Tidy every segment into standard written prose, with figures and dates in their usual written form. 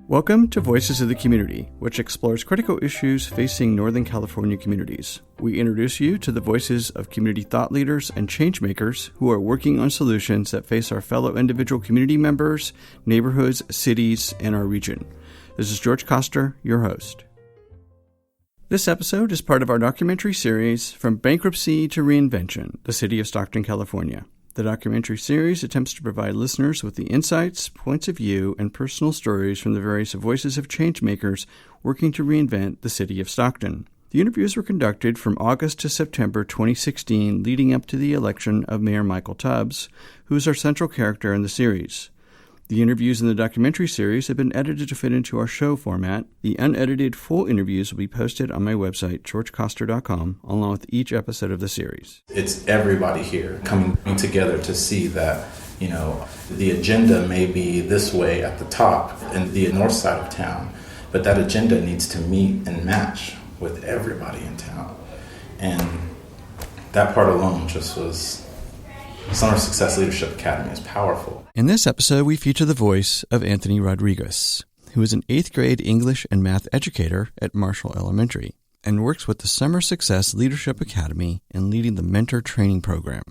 Welcome to Voices of the Community, which explores critical issues facing Northern California communities. We introduce you to the voices of community thought leaders and changemakers who are working on solutions that face our fellow individual community members, neighborhoods, cities, and our region. This is George Koster, your host. This episode is part of our documentary series, From Bankruptcy to Reinvention, the City of Stockton, California. The documentary series attempts to provide listeners with the insights, points of view, and personal stories from the various voices of changemakers working to reinvent the city of Stockton. The interviews were conducted from August to September 2016, leading up to the election of Mayor Michael Tubbs, who is our central character in the series. The interviews in the documentary series have been edited to fit into our show format. The unedited full interviews will be posted on my website, georgekoster.com, along with each episode of the series. It's everybody here coming together to see that, the agenda may be this way at the top in the north side of town, but that agenda needs to meet and match with everybody in town. And that part alone just was... Summer Success Leadership Academy is powerful. In this episode, we feature the voice of Anthony Rodriguez, who is an 8th grade English and math educator at Marshall Elementary and works with the Summer Success Leadership Academy in leading the mentor training program.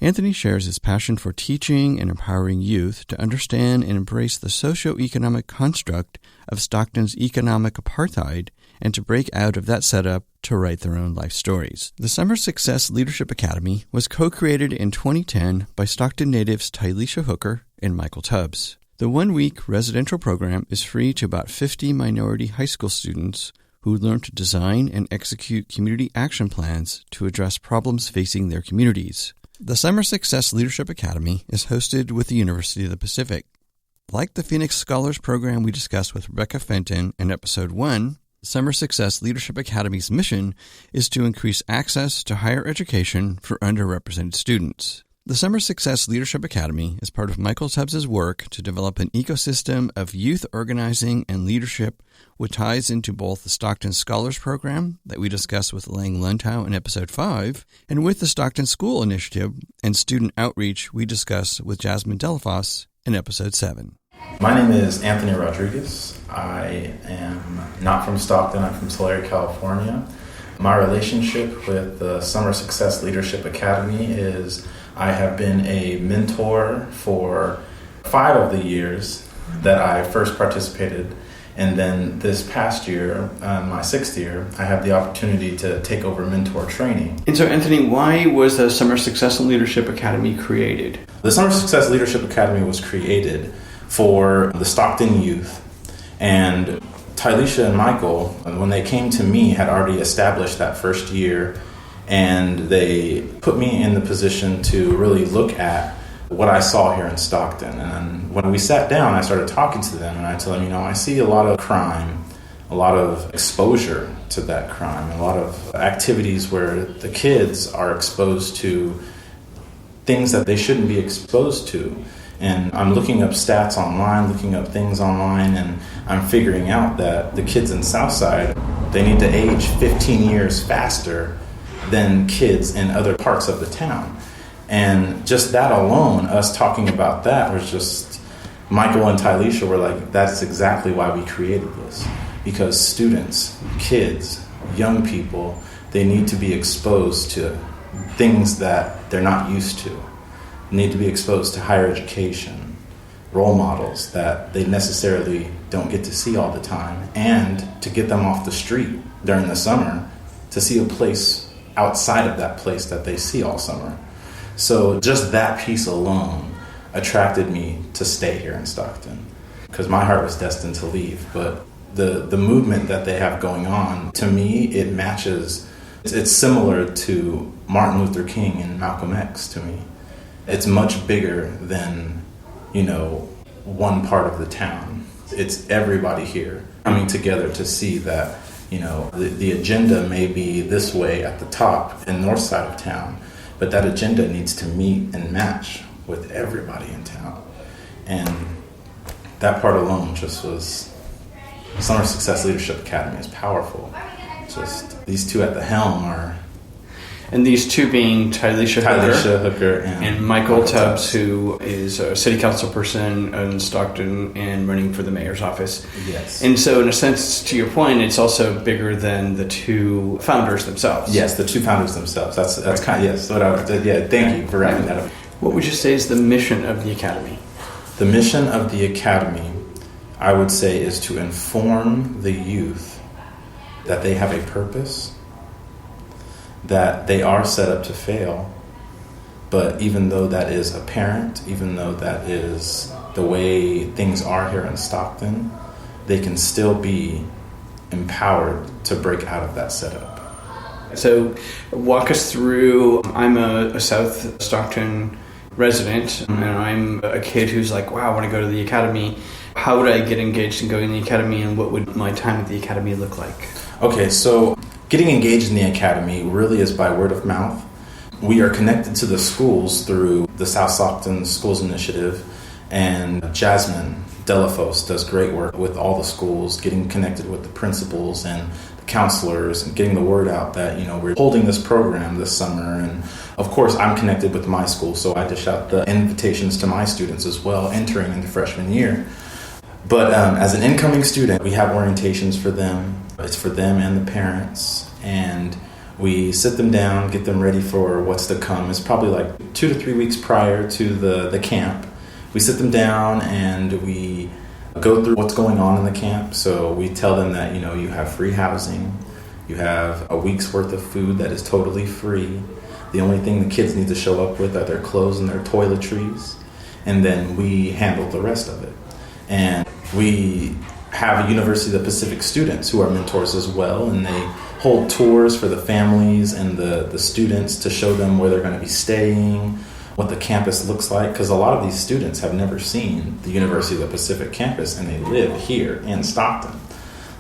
Anthony shares his passion for teaching and empowering youth to understand and embrace the socioeconomic construct of Stockton's economic apartheid and to break out of that setup to write their own life stories. The Summer Success Leadership Academy was co-created in 2010 by Stockton natives Ty-Licia Hooker and Michael Tubbs. The one-week residential program is free to about 50 minority high school students who learn to design and execute community action plans to address problems facing their communities. The Summer Success Leadership Academy is hosted with the University of the Pacific. Like the Phoenix Scholars program we discussed with Rebekah Fenton in Episode 1, Summer Success Leadership Academy's mission is to increase access to higher education for underrepresented students. The Summer Success Leadership Academy is part of Michael Tubbs' work to develop an ecosystem of youth organizing and leadership which ties into both the Stockton Scholars program that we discussed with Lange Luntao in Episode 5 and with the Stockton School Initiative and student outreach we discussed with Jasmine Dellafosse in Episode 7. My name is Anthony Rodriguez. I am not from Stockton. I'm from Tulare, California. My relationship with the Summer Success Leadership Academy is I have been a mentor for 5 of the years that I first participated. And then this past year, my 6th year, I have the opportunity to take over mentor training. And so, Anthony, why was the Summer Success and Leadership Academy created? The Summer Success Leadership Academy was created for the Stockton youth. And Ty-Licia and Michael, when they came to me, had already established that first year. And they put me in the position to really look at what I saw here in Stockton. And when we sat down, I started talking to them, and I told them, I see a lot of crime, a lot of exposure to that crime, a lot of activities where the kids are exposed to things that they shouldn't be exposed to. And I'm looking up stats online, looking up things online, and I'm figuring out that the kids in Southside, they need to age 15 years faster than kids in other parts of the town. And just that alone, us talking about that was just, Michael and Ty-Licia were like, that's exactly why we created this. Because students, kids, young people, they need to be exposed to things that they're not used to. They need to be exposed to higher education, role models that they necessarily don't get to see all the time, and to get them off the street during the summer to see a place outside of that place that they see all summer. So just that piece alone attracted me to stay here in Stockton, because my heart was destined to leave. But the movement that they have going on, to me, it matches. It's similar to Martin Luther King and Malcolm X to me. It's much bigger than, one part of the town. It's everybody here coming together to see that, the agenda may be this way at the top in north side of town, but that agenda needs to meet and match with everybody in town. And that part alone just was... Summer Success Leadership Academy is powerful. Just these two at the helm are And these two being Ty-Licia Hooker and Michael Tubbs, who is a city council person in Stockton and running for the mayor's office. Yes. And so in a sense, to your point, it's also bigger than the two founders themselves. Yes, the two founders themselves. That's kind of, yes. What I did. Yeah, thank you for writing that up. What would you say is the mission of the Academy? The mission of the Academy, I would say, is to inform the youth that they have a purpose, that they are set up to fail, but even though that is apparent, even though that is the way things are here in Stockton, they can still be empowered to break out of that setup. So walk us through, I'm a South Stockton resident, and I'm a kid who's like, wow, I want to go to the Academy. How would I get engaged in going to the Academy, and what would my time at the Academy look like? Okay, so getting engaged in the Academy really is by word of mouth. We are connected to the schools through the South Stockton Schools Initiative, and Jasmine Dellafosse does great work with all the schools, getting connected with the principals and the counselors and getting the word out that, we're holding this program this summer. And of course, I'm connected with my school, so I dish out the invitations to my students as well, entering into freshman year. But as an incoming student, we have orientations for them. It's for them and the parents. And we sit them down, get them ready for what's to come. It's probably like 2 to 3 weeks prior to the camp. We sit them down and we go through what's going on in the camp. So we tell them that, you have free housing. You have a week's worth of food that is totally free. The only thing the kids need to show up with are their clothes and their toiletries. And then we handle the rest of it. And we have a University of the Pacific students who are mentors as well, and they hold tours for the families and the students to show them where they're going to be staying, what the campus looks like, because a lot of these students have never seen the University of the Pacific campus, and they live here in Stockton.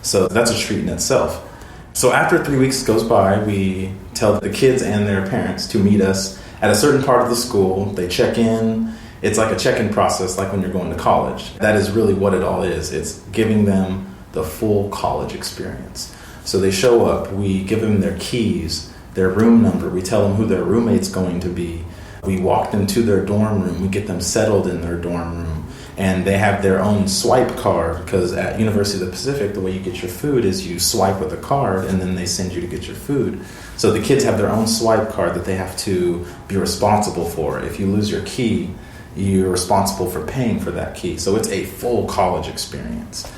So that's a treat in itself. So after 3 weeks goes by, we tell the kids and their parents to meet us at a certain part of the school. They check in. It's like a check-in process, like when you're going to college. That is really what it all is. It's giving them the full college experience. So they show up, we give them their keys, their room number, we tell them who their roommate's going to be. We walk them to their dorm room, we get them settled in their dorm room, and they have their own swipe card, because at University of the Pacific, the way you get your food is you swipe with a card, and then they send you to get your food. So the kids have their own swipe card that they have to be responsible for. If you lose your key, you're responsible for paying for that key. So it's a full college experience.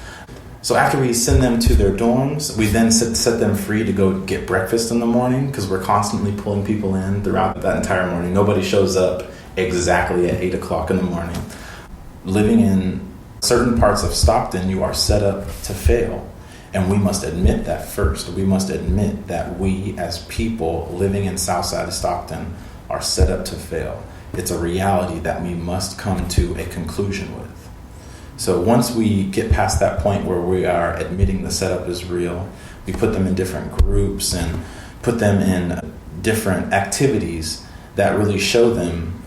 So after we send them to their dorms, we then set them free to go get breakfast in the morning, because we're constantly pulling people in throughout that entire morning. Nobody shows up exactly at 8 o'clock in the morning. Living in certain parts of Stockton, you are set up to fail. And we must admit that first. We must admit that we as people living in Southside of Stockton are set up to fail. It's a reality that we must come to a conclusion with. So once we get past that point where we are admitting the setup is real, we put them in different groups and put them in different activities that really show them,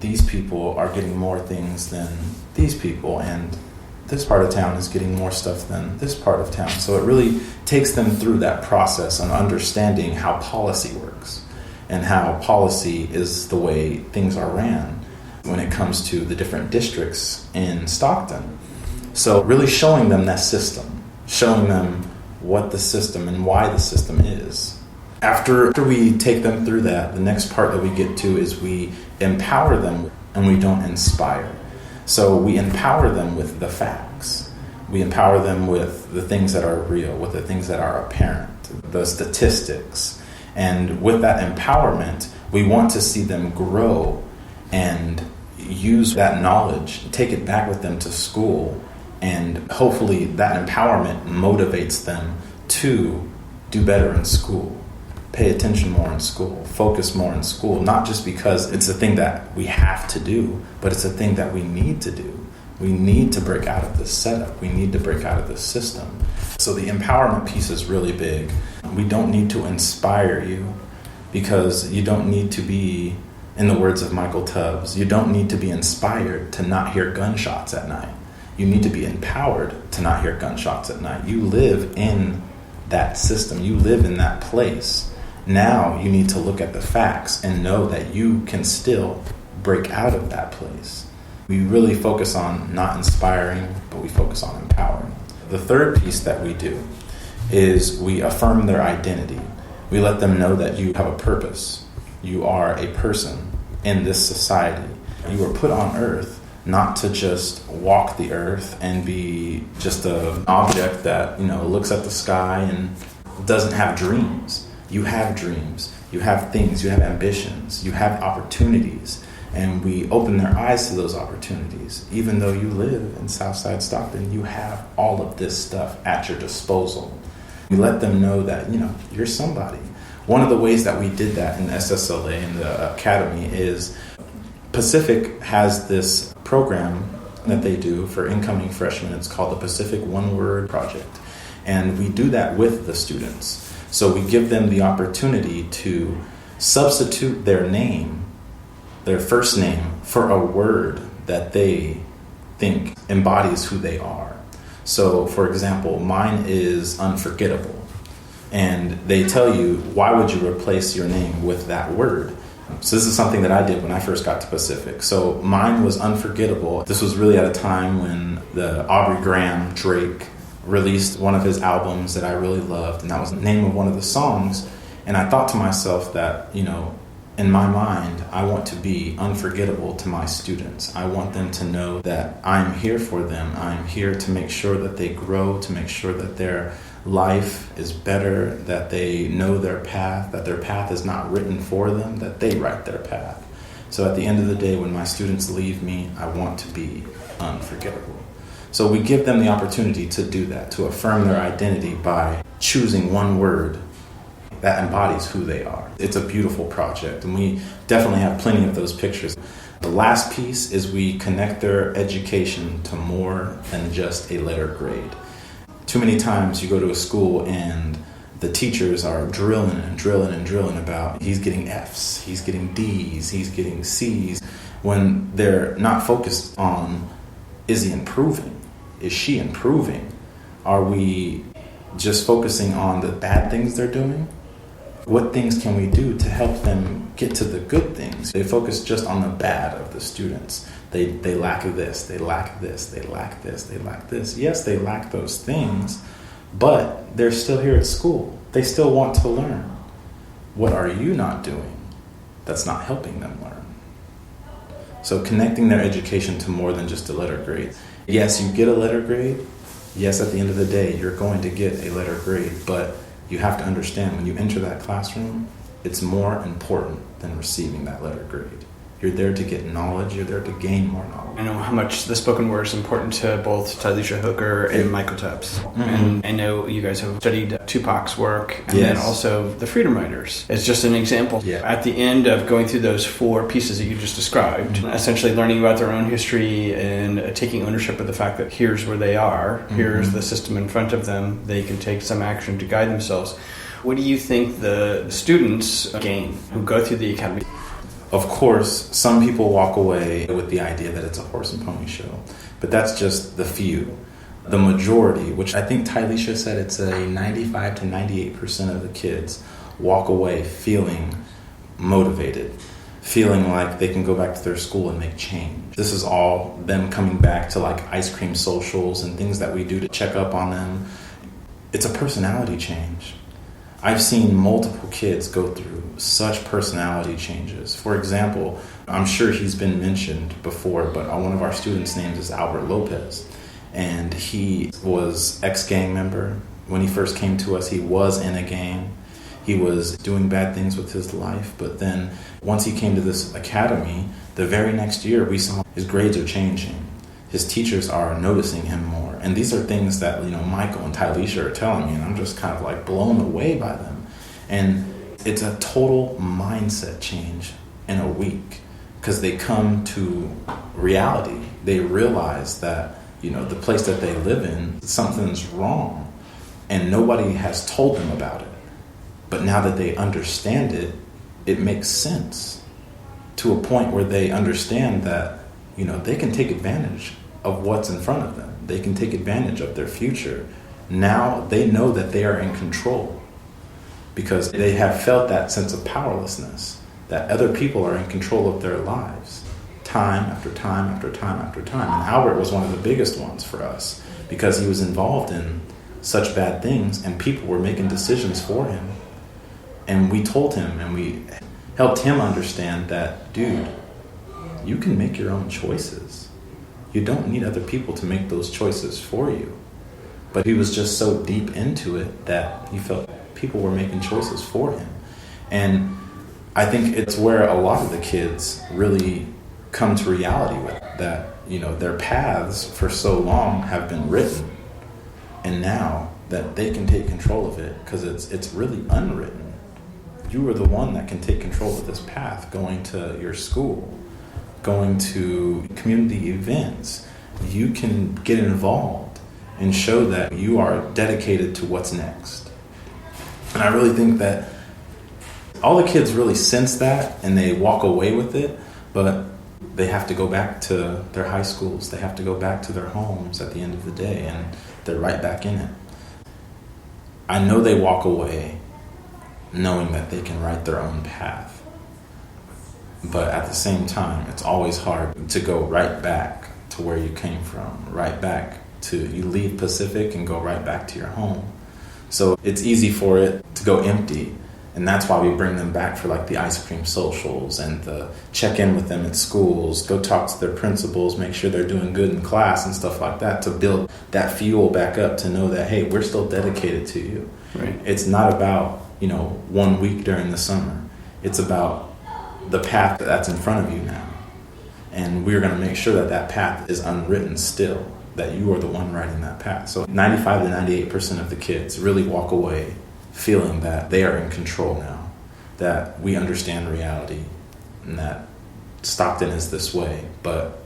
these people are getting more things than these people, and this part of town is getting more stuff than this part of town. So it really takes them through that process and understanding how policy works, and how policy is the way things are ran when it comes to the different districts in Stockton. So really showing them that system, showing them what the system and why the system is. After we take them through that, the next part that we get to is we empower them, and we don't inspire. So we empower them with the facts. We empower them with the things that are real, with the things that are apparent, the statistics. And with that empowerment, we want to see them grow and use that knowledge, take it back with them to school, and hopefully that empowerment motivates them to do better in school, pay attention more in school, focus more in school, not just because it's a thing that we have to do, but it's a thing that we need to do. We need to break out of this setup. We need to break out of this system. So the empowerment piece is really big. We don't need to inspire you, because you don't need to be, in the words of Michael Tubbs, you don't need to be inspired to not hear gunshots at night. You need to be empowered to not hear gunshots at night. You live in that system. You live in that place. Now you need to look at the facts and know that you can still break out of that place. We really focus on not inspiring, but we focus on empowering. The third piece that we do is we affirm their identity. We let them know that you have a purpose. You are a person in this society. You were put on earth not to just walk the earth and be just an object that, looks at the sky and doesn't have dreams. You have dreams. You have things. You have ambitions. You have opportunities. And we open their eyes to those opportunities. Even though you live in Southside Stockton, you have all of this stuff at your disposal. We let them know that, you're somebody. One of the ways that we did that in SSLA, in the academy, is Pacific has this program that they do for incoming freshmen. It's called the Pacific One Word Project. And we do that with the students. So we give them the opportunity to substitute their name, their first name, for a word that they think embodies who they are. So, for example, mine is unforgettable. And they tell you, why would you replace your name with that word? So this is something that I did when I first got to Pacific. So mine was unforgettable. This was really at a time when the Aubrey Graham, Drake, released one of his albums that I really loved. And that was the name of one of the songs. And I thought to myself that, in my mind, I want to be unforgettable to my students. I want them to know that I'm here for them. I'm here to make sure that they grow, to make sure that their life is better, that they know their path, that their path is not written for them, that they write their path. So at the end of the day, when my students leave me, I want to be unforgettable. So we give them the opportunity to do that, to affirm their identity by choosing one word that embodies who they are. It's a beautiful project, and we definitely have plenty of those pictures. The last piece is we connect their education to more than just a letter grade. Too many times you go to a school and the teachers are drilling about he's getting F's, he's getting D's, he's getting C's, when they're not focused on, is he improving? Is she improving? Are we just focusing on the bad things they're doing? What things can we do to help them get to the good things? They focus just on the bad of the students. They lack this, they lack this, they lack this, they lack this. Yes, they lack those things, but they're still here at school. They still want to learn. What are you not doing that's not helping them learn? So connecting their education to more than just a letter grade. Yes, you get a letter grade. Yes, at the end of the day, you're going to get a letter grade, but you have to understand when you enter that classroom, it's more important than receiving that letter grade. You're there to get knowledge. You're there to gain more knowledge. I know how much the spoken word is important to both Ty-Licia Hooker and Michael Tubbs. Mm-hmm. And I know you guys have studied Tupac's work and then also the Freedom Writers. It's just an example. Yeah. At the end of going through those four pieces that you just described, essentially learning about their own history and taking ownership of the fact that here's where they are, here's the system in front of them, they can take some action to guide themselves. What do you think the students gain who go through the academy? Of course, some people walk away with the idea that it's a horse and pony show, but that's just the few. The majority, which I think Ty-Licia said it's a 95 to 98% of the kids, walk away feeling motivated, feeling like they can go back to their school and make change. This is all them coming back to like ice cream socials and things that we do to check up on them. It's a personality change. I've seen multiple kids go through such personality changes. For example, I'm sure he's been mentioned before, but one of our students' names is Albert Lopez. And he was ex-gang member. When he first came to us, he was in a gang. He was doing bad things with his life. But then once he came to this academy, the very next year, we saw his grades are changing. His teachers are noticing him more. And these are things that, Michael and Ty-Licia are telling me, and I'm just kind of like blown away by them. And it's a total mindset change in a week because they come to reality. They realize that, the place that they live in, something's wrong. And nobody has told them about it. But now that they understand it, it makes sense to a point where they understand that, they can take advantage of what's in front of them. They can take advantage of their future. Now they know that they are in control. because they have felt that sense of powerlessness, that other people are in control of their lives time after time after time after time. And Albert was one of the biggest ones for us because he was involved in such bad things and people were making decisions for him. And we told him and we helped him understand that, dude, you can make your own choices. You don't need other people to make those choices for you. But he was just so deep into it that he felt people were making choices for him. And I think it's where a lot of the kids really come to reality with that, their paths for so long have been written. And now that they can take control of it, because it's really unwritten. You are the one that can take control of this path, going to your school, going to community events. You can get involved and show that you are dedicated to what's next. And I really think that all the kids really sense that and they walk away with it, but they have to go back to their high schools. They have to go back to their homes at the end of the day, and they're right back in it. I know they walk away knowing that they can write their own path. But at the same time, it's always hard to go right back to where you came from, right back to, you leave Pacific and go right back to your home. So it's easy for it to go empty. And that's why we bring them back for like the ice cream socials and the check in with them at schools, go talk to their principals, make sure they're doing good in class and stuff like that, to build that fuel back up to know that, hey, we're still dedicated to you. Right. It's not about, 1 week during the summer. It's about the path that's in front of you now. And we're going to make sure that that path is unwritten still, that you are the one writing that path. So 95 to 98% of the kids really walk away feeling that they are in control now, that we understand reality, and that Stockton is this way, but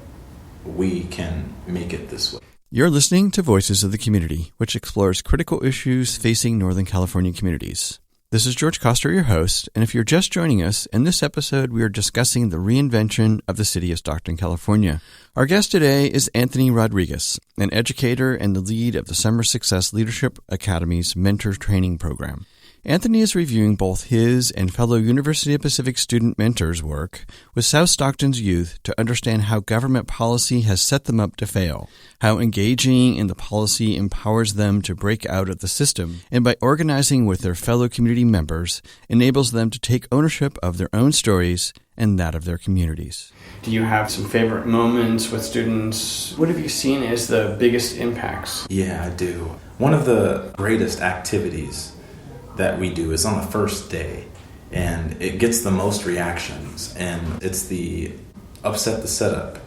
we can make it this way. You're listening to Voices of the Community, which explores critical issues facing Northern California communities. This is George Coster, your host, and if you're just joining us, in this episode we are discussing the reinvention of the city of Stockton, California. Our guest today is Anthony Rodriguez, an educator and the lead of the Summer Success Leadership Academy's Mentor Training Program. Anthony is reviewing both his and fellow University of Pacific student mentors' work with South Stockton's youth to understand how government policy has set them up to fail, how engaging in the policy empowers them to break out of the system, and by organizing with their fellow community members, enables them to take ownership of their own stories and that of their communities. Do you have some favorite moments with students? What have you seen as the biggest impacts? Yeah, I do. One of the greatest activities that we do is on the first day, and it gets the most reactions, and it's the upset the setup.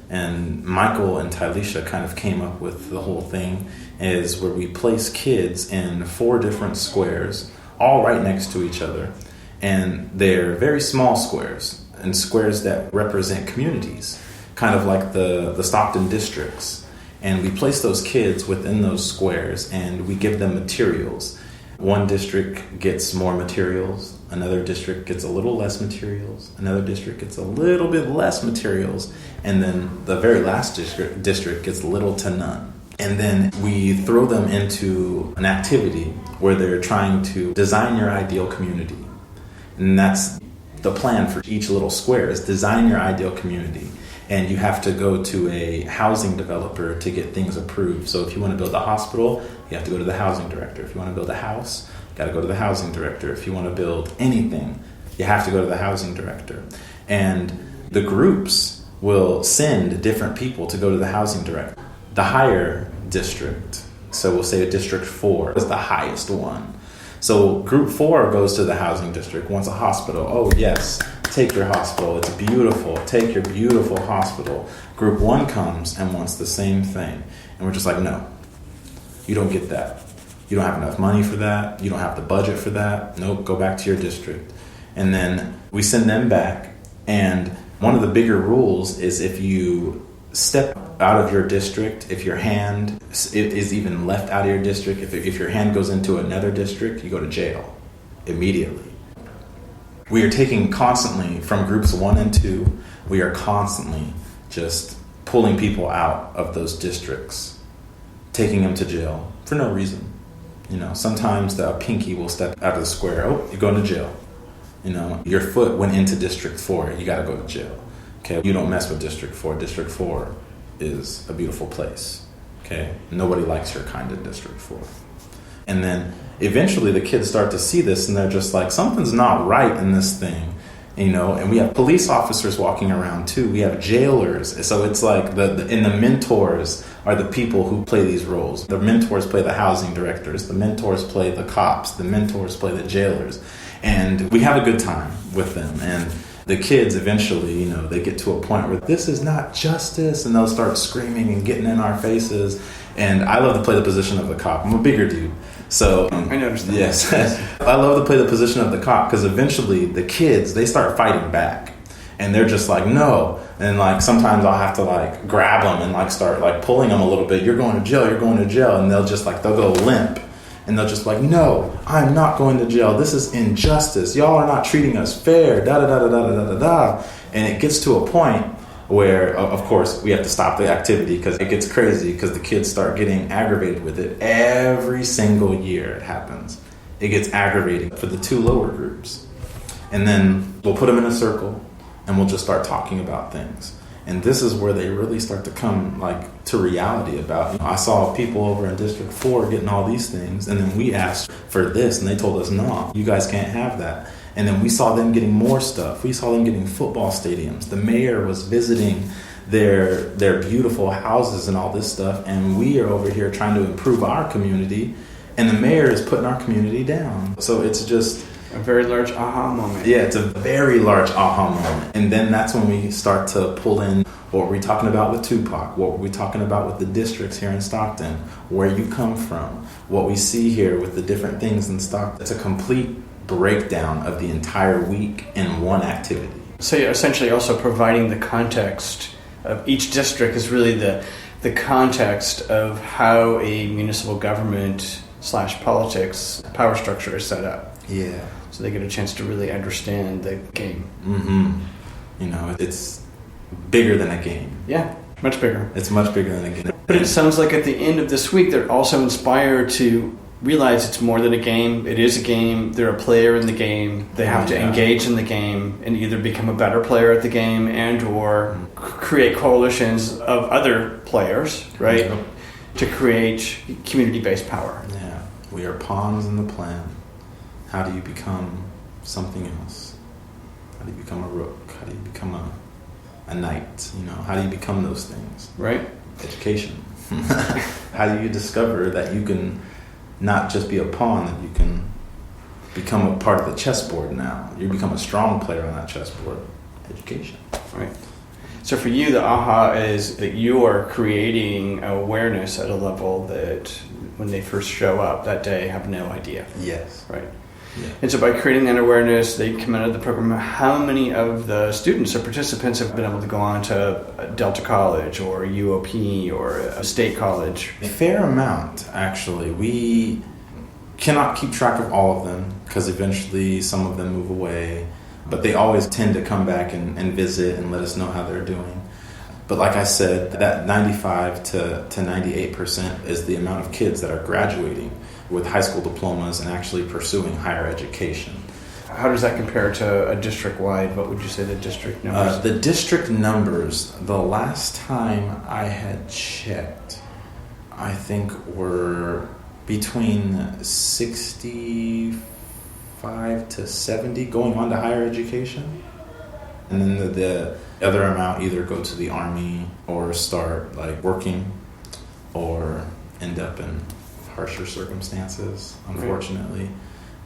And Michael and Ty-Licia kind of came up with the whole thing, is where we place kids in 4 different squares, all right next to each other, and they're very small squares, and squares that represent communities, kind of like the Stockton districts. And we place those kids within those squares, and we give them materials. One district gets more materials, another district gets a little less materials, another district gets a little bit less materials, and then the very last district gets little to none. And then we throw them into an activity where they're trying to design your ideal community. And that's the plan for each little square, is design your ideal community. And you have to go to a housing developer to get things approved. So if you want to build a hospital, you have to go to the housing director. If you want to build a house, you got to go to the housing director. If you want to build anything, you have to go to the housing director. And the groups will send different people to go to the housing director. The higher district, so we'll say District 4 is the highest one. So Group 4 goes to the housing district, wants a hospital. Oh, yes, take your hospital. It's beautiful. Take your beautiful hospital. Group 1 comes and wants the same thing. And we're just like, no, you don't get that. You don't have enough money for that. You don't have the budget for that. Nope, go back to your district. And then we send them back. And one of the bigger rules is if you step out of your district, if your hand is even left out of your district, if your hand goes into another district, you go to jail immediately. We are taking constantly from groups 1 and 2, we are constantly just pulling people out of those districts, taking them to jail for no reason. Sometimes the pinky will step out of the square. Oh, you're going to jail. Your foot went into District 4. You got to go to jail. Okay, you don't mess with District 4. District 4 is a beautiful place. Okay, nobody likes your kind of District 4. And then eventually the kids start to see this and they're just like, something's not right in this thing. And we have police officers walking around too. We have jailers. So it's like the mentors are the people who play these roles. The mentors play the housing directors. The mentors play the cops. The mentors play the jailers. And we have a good time with them. And the kids eventually, they get to a point where this is not justice, and they'll start screaming and getting in our faces. And I love to play the position of the cop. I'm a bigger dude. So I noticed that. Yes. I love to play the position of the cop because eventually the kids, they start fighting back. And they're just like, no. And like sometimes I'll have to like grab them and like start like pulling them a little bit. You're going to jail. You're going to jail. And they'll go limp. And they'll just be like, no, I'm not going to jail. This is injustice. Y'all are not treating us fair. Da da da da da da da da. And it gets to a point where, of course, we have to stop the activity because it gets crazy because the kids start getting aggravated with it. Every single year it happens. It gets aggravating for the two lower groups. And then we'll put them in a circle and we'll just start talking about things. And this is where they really start to come like to reality about, I saw people over in District 4 getting all these things. And then we asked for this and they told us, no, you guys can't have that. And then we saw them getting more stuff. We saw them getting football stadiums. The mayor was visiting their beautiful houses and all this stuff. And we are over here trying to improve our community. And the mayor is putting our community down. So it's just a very large aha moment. Yeah, it's a very large aha moment. And then that's when we start to pull in what were we talking about with Tupac? What were we talking about with the districts here in Stockton? Where you come from? What we see here with the different things in Stockton. It's a complete breakdown of the entire week in one activity. So you're essentially also providing the context of each district is really the context of how a municipal government / politics power structure is set up. Yeah. So they get a chance to really understand the game. Mm-hmm. It's bigger than a game. Yeah, much bigger. It's much bigger than a game. But it sounds like at the end of this week, they're also inspired to realize it's more than a game. It is a game. They're a player in the game. They have to engage in the game and either become a better player at the game and or create coalitions of other players, right? Yep. To create community-based power. Yeah. We are pawns in the plan. How do you become something else? How do you become a rook? How do you become a knight? How do you become those things? Right. Education. How do you discover that you can not just be a pawn, that you can become a part of the chessboard now? You become a strong player on that chessboard. Education. Right. So for you, the aha is that you are creating awareness at a level that when they first show up that day have no idea. Yes. Right. Yeah. And so by creating that awareness, they come out of the program. How many of the students or participants have been able to go on to Delta College or UOP or a state college? A fair amount, actually. We cannot keep track of all of them because eventually some of them move away. But they always tend to come back and visit and let us know how they're doing. But like I said, that 95 to 98% is the amount of kids that are graduating with high school diplomas and actually pursuing higher education. How does that compare to a district-wide? What would you say the district numbers? The district numbers, the last time I had checked, I think were between 65 to 70 going on to higher education. And then the other amount either go to the Army or start like working or end up in harsher circumstances, unfortunately. Right.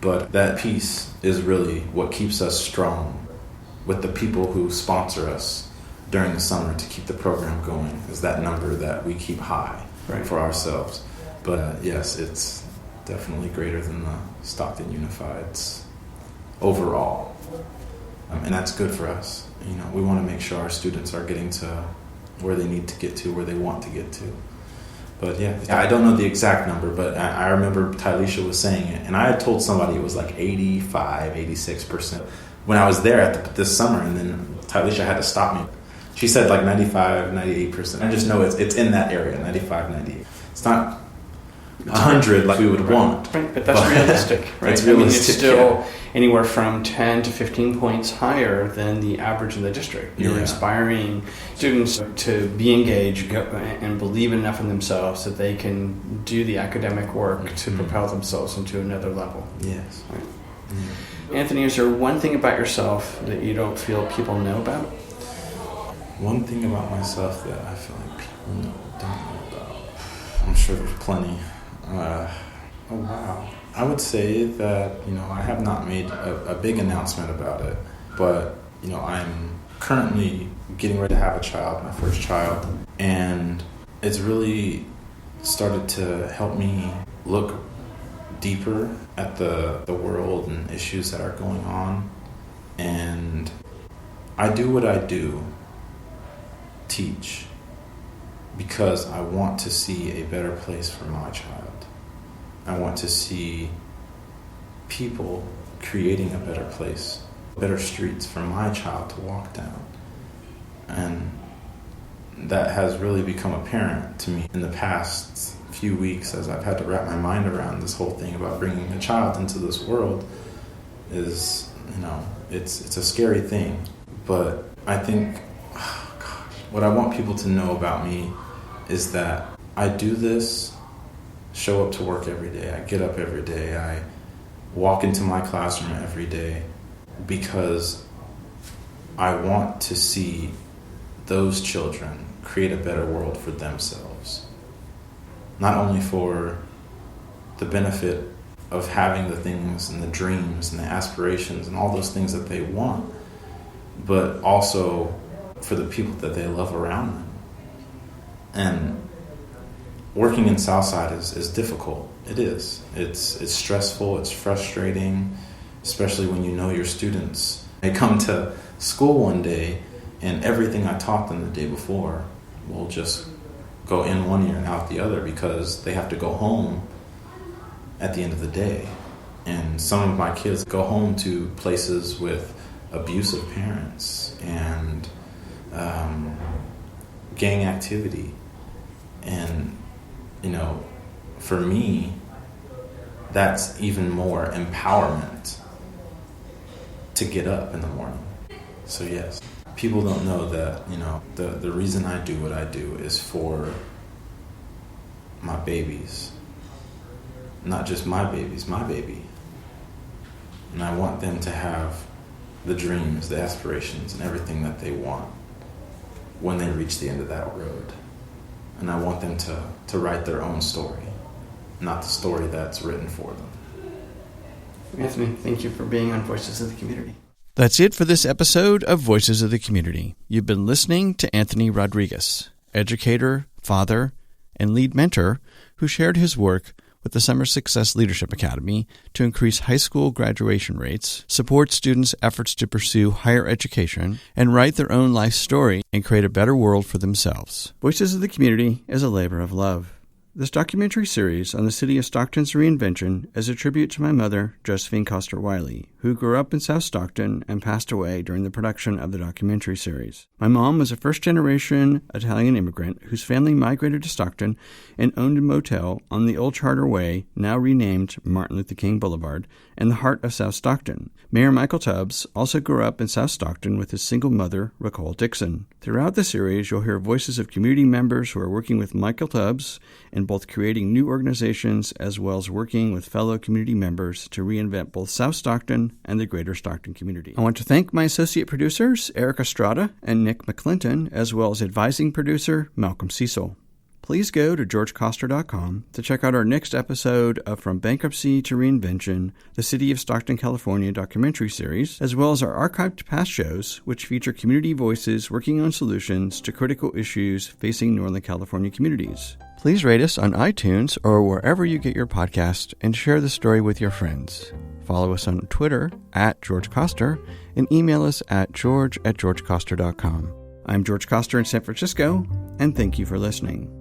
But that piece is really what keeps us strong with the people who sponsor us during the summer to keep the program going, is that number that we keep high for ourselves. But yes, it's definitely greater than the Stockton Unified's overall. And that's good for us. We want to make sure our students are getting to where they need to get to, where they want to get to. But yeah, I don't know the exact number, but I remember Ty-Licia was saying it. And I had told somebody it was like 85, 86% when I was there this summer. And then Ty-Licia had to stop me. She said like 95, 98%. I just know it's in that area, 95, 98. It's not 100 like we would want. Right, but that's realistic, right? That's realistic, it's still anywhere from 10 to 15 points higher than the average in the district. You're inspiring students to be engaged and believe enough in themselves that they can do the academic work to propel themselves into another level. Yes. Right. Anthony, is there one thing about yourself that you don't feel people know about? One thing about myself that I feel like people don't know about. I'm sure there's plenty. Oh wow. I would say that, I have not made a big announcement about it, but, I'm currently getting ready to have a child, my first child, and it's really started to help me look deeper at the world and issues that are going on. And I do what I do, teach, because I want to see a better place for my child. I want to see people creating a better place, better streets for my child to walk down. And that has really become apparent to me in the past few weeks as I've had to wrap my mind around this whole thing about bringing a child into this world. Is, it's a scary thing. But I think, what I want people to know about me is that I do this, show up to work every day. I get up every day. I walk into my classroom every day because I want to see those children create a better world for themselves. Not only for the benefit of having the things and the dreams and the aspirations and all those things that they want, but also for the people that they love around them. And working in Southside is difficult. It is. It's stressful. It's frustrating, especially when your students. They come to school one day and everything I taught them the day before will just go in one ear and out the other because they have to go home at the end of the day. And some of my kids go home to places with abusive parents and gang activity. And for me, that's even more empowerment to get up in the morning. So yes, people don't know that, the reason I do what I do is for my babies. Not just my babies, my baby. And I want them to have the dreams, the aspirations, and everything that they want when they reach the end of that road. And I want them to write their own story, not the story that's written for them. Anthony, thank you for being on Voices of the Community. That's it for this episode of Voices of the Community. You've been listening to Anthony Rodriguez, educator, father, and lead mentor who shared his work with the Summer Success Leadership Academy to increase high school graduation rates, support students' efforts to pursue higher education, and write their own life story and create a better world for themselves. Voices of the Community is a labor of love. This documentary series on the city of Stockton's reinvention is a tribute to my mother, Josephine Coster Wiley, who grew up in South Stockton and passed away during the production of the documentary series. My mom was a first-generation Italian immigrant whose family migrated to Stockton and owned a motel on the Old Charter Way, now renamed Martin Luther King Boulevard, in the heart of South Stockton. Mayor Michael Tubbs also grew up in South Stockton with his single mother, Ricole Dixon. Throughout the series, you'll hear voices of community members who are working with Michael Tubbs in both creating new organizations as well as working with fellow community members to reinvent both South Stockton and the greater Stockton community. I want to thank my associate producers, Eric Estrada and Nick McClinton, as well as advising producer, Malcolm Cecil. Please go to georgecoster.com to check out our next episode of From Bankruptcy to Reinvention, the City of Stockton, California documentary series, as well as our archived past shows, which feature community voices working on solutions to critical issues facing Northern California communities. Please rate us on iTunes or wherever you get your podcast and share the story with your friends. Follow us on Twitter @GeorgeCoster and email us at george@georgecoster.com. I'm George Coster in San Francisco, and thank you for listening.